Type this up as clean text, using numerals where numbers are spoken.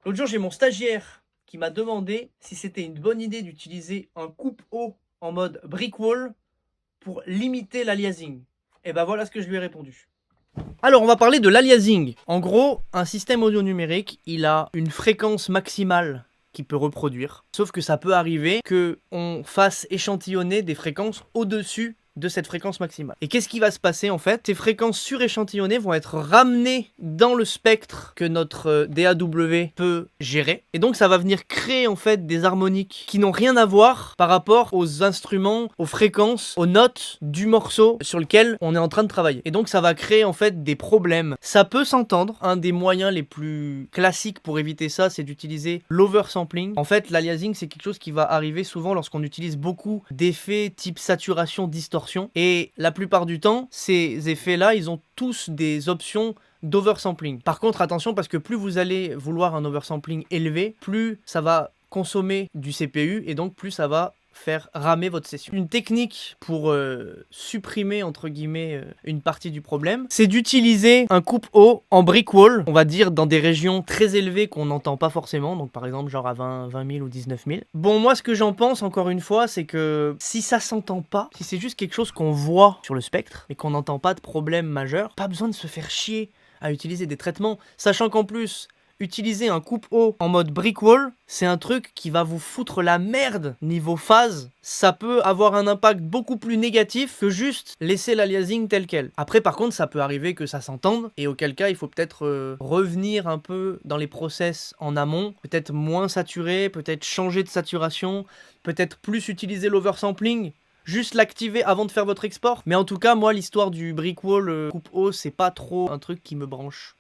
L'autre jour, j'ai mon stagiaire qui m'a demandé si c'était une bonne idée d'utiliser un coupe-eau en mode brick wall pour limiter l'aliasing. Et ben voilà ce que je lui ai répondu. Alors, on va parler de l'aliasing. En gros, un système audio numérique, il a une fréquence maximale qu'il peut reproduire. Sauf que ça peut arriver qu'on fasse échantillonner des fréquences au-dessus de cette fréquence maximale. Et qu'est-ce qui va se passer en fait? Ces fréquences suréchantillonnées vont être ramenées dans le spectre que notre DAW peut gérer. Et donc ça va venir créer en fait des harmoniques qui n'ont rien à voir par rapport aux instruments, aux fréquences, aux notes du morceau sur lequel on est en train de travailler. Et donc ça va créer en fait des problèmes. Ça peut s'entendre. Un des moyens les plus classiques pour éviter ça, c'est d'utiliser l'oversampling. En fait, l'aliasing, c'est quelque chose qui va arriver souvent lorsqu'on utilise beaucoup d'effets type saturation, distorsion. Et la plupart du temps, ces effets-là, ils ont tous des options d'oversampling. Par contre, attention, parce que plus vous allez vouloir un oversampling élevé, plus ça va consommer du CPU et donc plus ça va faire ramer votre session. Une technique pour supprimer entre guillemets une partie du problème, c'est d'utiliser un coupe-eau en brick wall, on va dire dans des régions très élevées qu'on n'entend pas forcément, donc par exemple genre à 20 000 ou 19 000. Bon, moi ce que j'en pense encore une fois, c'est que si ça s'entend pas, si c'est juste quelque chose qu'on voit sur le spectre mais qu'on n'entend pas de problème majeur, pas besoin de se faire chier à utiliser des traitements, sachant qu'en plus utiliser un coupe-eau en mode brick wall, c'est un truc qui va vous foutre la merde niveau phase. Ça peut avoir un impact beaucoup plus négatif que juste laisser l'aliasing tel quel. Après, par contre, ça peut arriver que ça s'entende, et auquel cas, il faut peut-être revenir un peu dans les process en amont, peut-être moins saturé, peut-être changer de saturation, peut-être plus utiliser l'oversampling, juste l'activer avant de faire votre export. Mais en tout cas, moi, l'histoire du brick wall coupe-eau, c'est pas trop un truc qui me branche.